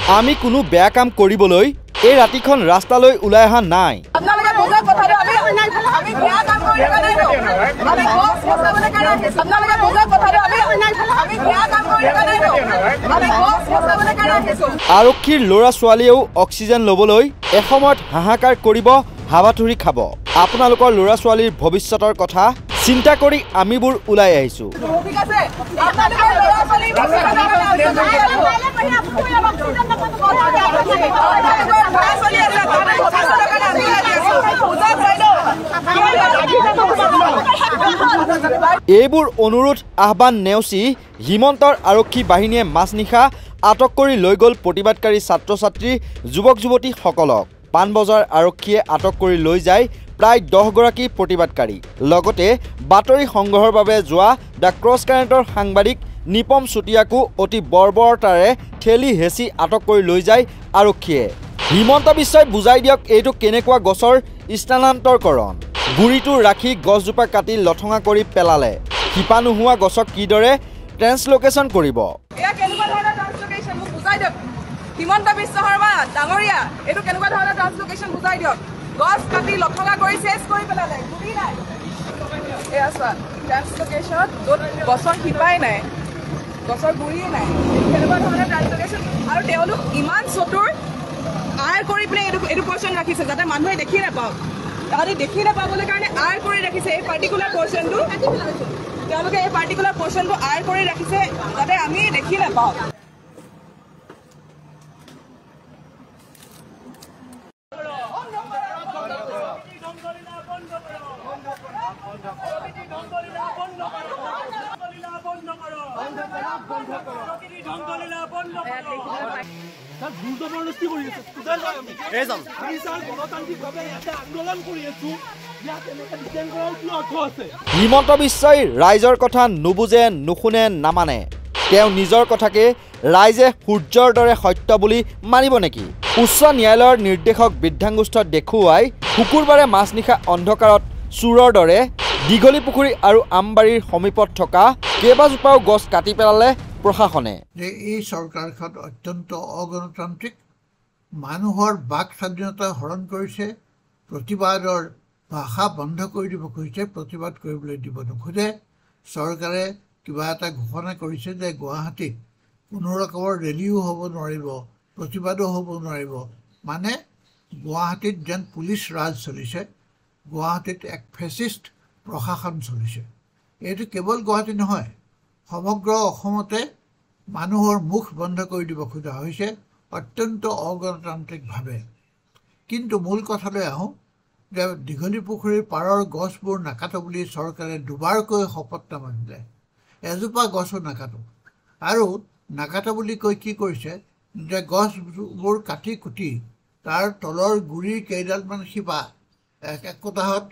আমি কোনো বেয়া কাম কৰিবলৈ এই ৰাতিখন ৰাস্তালৈ ওলাই অহা নাই। আৰক্ষীৰ ল'ৰা ছোৱালীয়েও অক্সিজেন ল'বলৈ এসময়ত হাহাকাৰ কৰিব, হাবাথুৰি খাব। আপোনালোকৰ ল'ৰা ছোৱালীৰ ভৱিষ্যতৰ কথা চিন্তা কৰি আমিবোৰ ওলাই আহিছো। এইবোৰ অনুৰোধ আহ্বান নেওচি হিমন্তৰ আৰক্ষী বাহিনীয়ে মাজনিশা আটক কৰি লৈ গ'ল প্ৰতিবাদকাৰী ছাত্ৰ ছাত্ৰী যুৱক যুৱতীসকলক। পাণবজাৰ আৰক্ষীয়ে আটক কৰি লৈ যায় প্ৰায় 10 গৰাকী প্ৰতিবাদকাৰী। লগতে বাতৰি সংগ্ৰহৰ বাবে যোৱা দ্য ক্ৰছ কাৰেণ্টৰ সাংবাদিক নিপম চুতীয়াকো অতি বৰ্বৰতাৰে ঠেলি হেঁচি আটক কৰি লৈ যায় আৰক্ষীয়ে। হিমন্ত বিশ্বই বুজাই দিয়ক এইটো কেনেকুৱা গছৰ স্থানান্তৰকৰণ। গুৰিটো ৰাখি গছজোপা কাটি লঠঙা কৰি পেলালে। শিপা নোহোৱা গছক কিদৰে ট্ৰেন্সলোকেশ্যন কৰিব? হিমন্ত বিশ্ব শৰ্মা ডাঙৰীয়া, এইটো কেনেকুৱা ধৰণৰ ট্ৰান্সলোকেশ্যন বুজাই দিয়ক। গছ কাটি লঠঙা কৰি চেছ কৰি পেলালে, গুৰি নাই। এয়া চোৱা ট্ৰান্সলোকেশ্যন, য'ত গছৰ শিপাই নাই, গছৰ গুৰিয়ে নাই, কেনেকুৱা ধৰণৰ ট্ৰান্সলোকেশ্যন। আৰু তেওঁলোক ইমান চতুৰ, আৰ কৰি পিনে এইটো পৰ্চন ৰাখিছে যাতে মানুহে দেখি নাপাওক। তাহাঁতি দেখি নাপাবলৈ কাৰণে আৰ কৰি ৰাখিছে এই পাৰ্টিকুলাৰ পৰ্চনটো। তেওঁলোকে এই পাৰ্টিকুলাৰ পৰ্চনটো আৰ কৰি ৰাখিছে যাতে আমি দেখি নাপাওঁ। হিমন্ত বিশ্বই ৰাইজৰ কথা নুবুজে, নুশুনে, নামানে। তেওঁ নিজৰ কথাকে ৰাইজে সূৰ্যৰ দৰে সত্য বুলি মানিব নেকি? উচ্চ ন্যায়ালয়ৰ নিৰ্দেশক বৃদ্ধাংগুষ্ঠ দেখুৱাই শুকুৰবাৰে মাজনিশা অন্ধকাৰত চোৰৰ দৰে দীঘলী পুখুৰী আৰু আমবাৰীৰ সমীপত থকা কেইবাজোপাও গছ কাটি পেলালে প্ৰশাসনে। এই চৰকাৰখন অত্যন্ত অগণতান্ত্ৰিক, মানুহৰ বাক স্বাধীনতা হৰণ কৰিছে, প্ৰতিবাদৰ ভাষা বন্ধ কৰি দিব খুজিছে, প্ৰতিবাদ কৰিবলৈ দিব নোখোজে। চৰকাৰে কিবা এটা ঘোষণা কৰিছে যে গুৱাহাটীত কোনো ৰকমৰ ৰেলীও হ'ব নোৱাৰিব, প্ৰতিবাদো হ'ব নোৱাৰিব। মানে গুৱাহাটীত যেন পুলিচ ৰাজ চলিছে, গুৱাহাটীত এক ফেচিষ্ট প্ৰশাসন চলিছে। এইটো কেৱল গুৱাহাটী নহয়, সমগ্ৰ অসমতে মানুহৰ মুখ বন্ধ কৰি দিব খোজা হৈছে অত্যন্ত অগণতান্ত্ৰিকভাৱে। কিন্তু মূল কথালৈ আহোঁ যে দীঘলী পুখুৰীৰ পাৰৰ গছবোৰ নাকাটো বুলি চৰকাৰে দুবাৰকৈ শপতনামা দিলে। এজোপা গছো নাকাটো। আৰু নাকাটো বুলি কৈ কি কৰিছে যে গছবোৰ কাটি কুটি তাৰ তলৰ গুৰিৰ কেইডালমান শিপা একোটাহত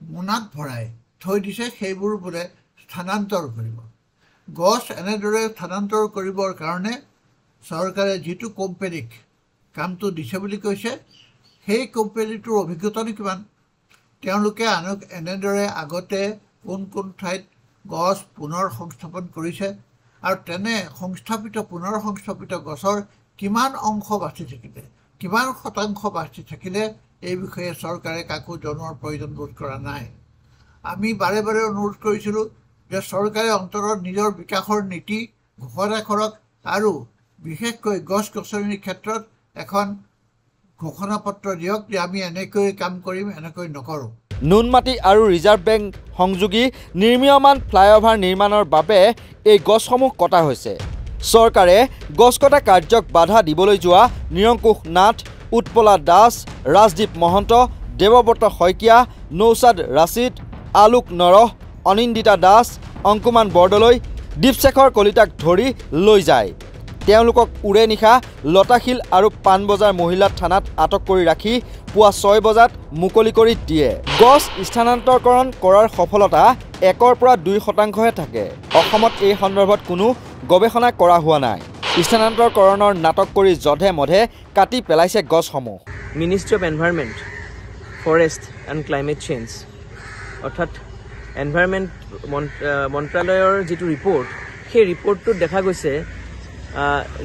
মোনাত ভৰাই থৈ দিছে, সেইবোৰ বোলে স্থানান্তৰ কৰিব। গছ এনেদৰে স্থানান্তৰ কৰিবৰ কাৰণে চৰকাৰে যিটো কোম্পানীক কামটো দিছে বুলি কৈছে, সেই কোম্পানীটোৰ অভিজ্ঞতানো কিমান? তেওঁলোকে আনক এনেদৰে আগতে কোন কোন ঠাইত গছ পুনৰ সংস্থাপন কৰিছে আৰু তেনে পুনৰ সংস্থাপিত গছৰ কিমান অংশ বাচি থাকিলে, কিমান শতাংশ বাচি থাকিলে, এই বিষয়ে চৰকাৰে কাকো জনোৱাৰ প্ৰয়োজন বোধ কৰা নাই। আমি বাৰে বাৰে অনুৰোধ কৰিছিলোঁ যে চৰকাৰে অন্ততঃ নিজৰ বিকাশৰ নীতি ঘোষণা কৰক আৰু বিশেষকৈ গছ গছনিৰ ক্ষেত্ৰত এখন ঘোষণা পত্ৰ দিয়ক যে আমি এনেকৈ কাম কৰিম, এনেকৈ নকৰোঁ। নুনমাটি আৰু ৰিজাৰ্ভ বেংক সংযোগী নিৰ্মীয়মান ফ্লাইঅভাৰ নিৰ্মাণৰ বাবে এই গছসমূহ কটা হৈছে। চৰকাৰে গছ কটা কাৰ্যক বাধা দিবলৈ যোৱা নিৰংকুশ নাথ, উৎপলা দাস, ৰাজদীপ মহন্ত, দেৱব্ৰত শইকীয়া, নৌচাদ ৰাছিদ, আলোক নৰহ, অনিন্দিতা দাস, অংকুমান বৰদলৈ, দীপশেখৰ কলিতাক ধৰি লৈ যায়। তেওঁলোকক উৰে নিশা লতাশিল আৰু পাণবজাৰ মহিলা থানাত আটক কৰি ৰাখি পুৱা 6 বজাত মুকলি কৰি দিয়ে। গছ স্থানান্তৰকৰণ কৰাৰ সফলতা 1ৰ পৰা 2% থাকে। অসমত এই সন্দৰ্ভত কোনো গৱেষণা কৰা হোৱা নাই। স্থানান্তৰকৰণৰ নাটক কৰি জধে মধে কাটি পেলাইছে গছসমূহ। Ministry of environment, forest and climate change অৰ্থাৎ এনভাইৰনমেণ্ট মন্ত্ৰালয়ৰ যিটো ৰিপৰ্ট, সেই ৰিপৰ্টটোত দেখা গৈছে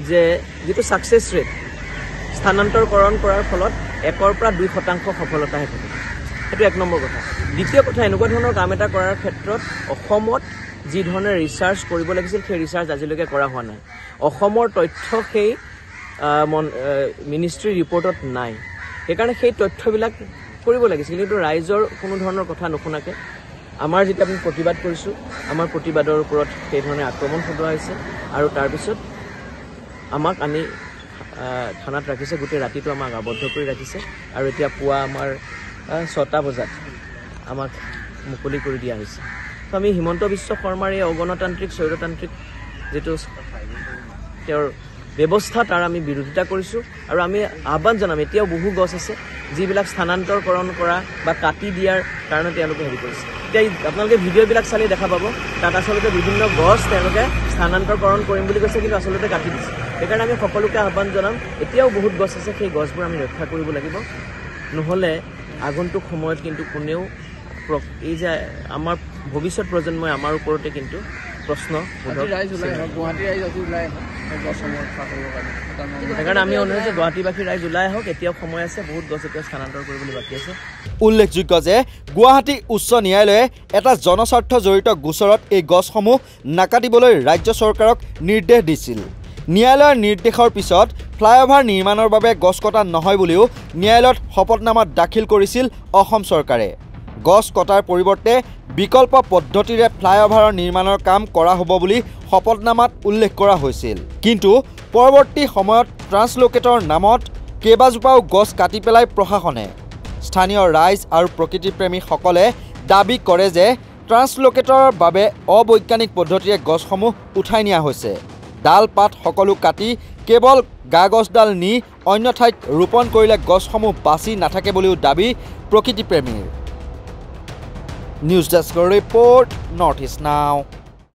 যে যেটো সাকসেস ৰেট স্থানান্তৰকৰণ কৰাৰ ফলত 1 পৰা 2% সফলতাহে থাকে সেইটো এক নম্বৰ কথা দ্বিতীয় কথা এনেকুৱা ধৰণৰ কাম এটা কৰাৰ ক্ষেত্ৰত অসমত যি ধৰণৰ ৰিসাৰ্চ কৰিব লাগিছিল সেই ৰিসাৰ্চ আজিলৈকে কৰা হোৱা নাই অসমৰ তথ্য সেই মিনিষ্ট্ৰি ৰিপৰ্টত নাই সেইকাৰণে সেই তথ্যবিলাক কৰিব লাগিছিল কিন্তু ৰাইজৰ কোনো ধৰণৰ কথা নুশুনাকে আমাৰ যেটা আমি প্ৰতিবাদ কৰিছো আমাৰ প্ৰতিবাদৰ ওপৰত সেই ধৰণে আক্ৰমণ চলোৱা হৈছে আৰু তাৰ পিছত আমাক আনি থানাত ৰাখিছে গোটেই ৰাতিটো আমাক আবদ্ধ কৰি ৰাখিছে আৰু এতিয়া পুৱা আমাৰ 6টা বজাত আমাক মুকলি কৰি দিয়া হৈছে তো আমি হিমন্ত বিশ্ব শৰ্মাৰ এই অগণতান্ত্ৰিক স্বৈৰতান্ত্ৰিক যেটো তেওঁৰ ব্যৱস্থা তাৰ আমি বিৰোধিতা কৰিছো আৰু আমি আহ্বান জনাম এতিয়াও বহু গছ আছে যিবিলাক স্থানান্তৰকৰণ কৰা বা কাটি দিয়াৰ কাৰণে তেওঁলোকে হেৰি কৰিছে এতিয়া আপোনালোকে ভিডিঅ'বিলাক চালি দেখা পাব তাত আচলতে বিভিন্ন গছ তেওঁলোকে স্থানান্তৰকৰণ কৰিম বুলি কৈছে কিন্তু আচলতে কাটি দিছে সেইকাৰণে আমি সকলোকে আহ্বান জনাম এতিয়াও বহুত গছ আছে সেই গছবোৰ আমি ৰক্ষা কৰিব লাগিব নহলে আগন্তুক সময়ত কিন্তু কোনেও এই যে আমাৰ ভৱিষ্যত প্ৰজন্মই আমাৰ ওপৰতে কিন্তু প্ৰশ্ন সেইকাৰণে আমি অনুৰোধ যে গুৱাহাটীবাসী ৰাইজ ওলাই আহক এতিয়াও সময় আছে বহুত গছ এতিয়া স্থানান্তৰ কৰিবলৈ বাকী আছে উল্লেখযোগ্য যে গুৱাহাটী উচ্চ ন্যায়ালয়ে এটা জনস্বাৰ্থ জড়িত গোচৰত এই গছসমূহ নাকাটিবলৈ ৰাজ্য চৰকাৰক নিৰ্দেশ দিছিল ন্যায়ালয়ৰ নিৰ্দেশৰ পিছত ফ্লাইঅভাৰ নিৰ্মাণৰ বাবে গছ কটা নহয় বুলিও ন্যায়ালয়ত শপতনামা দাখিল কৰিছিল অসম চৰকাৰে গছ কটাৰ পৰিৱৰ্তে বিকল্প পদ্ধতিৰে ফ্লাইঅভাৰৰ নিৰ্মাণৰ কাম কৰা হ'ব বুলি শপতনামাত উল্লেখ কৰা হৈছিল কিন্তু পৰৱৰ্তী সময়ত ট্ৰান্সলোকেটৰ নামত কেইবাজোপাও গছ কাটি পেলাই প্ৰশাসনে স্থানীয় ৰাইজ আৰু প্ৰকৃতিপ্ৰেমীসকলে দাবী কৰে যে ট্ৰান্সলোকেটৰৰ বাবে অবৈজ্ঞানিক পদ্ধতিৰে গছসমূহ উঠাই নিয়া হৈছে ডাল পাত সকলো কাটি কেৱল গাগছডাল নি অন্য ঠাইত ৰোপণ কৰিলে গছসমূহ বাচি নাথাকে বুলিও দাবী প্ৰকৃতিপ্ৰেমীৰ নিউজ ডেস্কৰ ৰিপৰ্ট নৰ্থ ইষ্ট নাও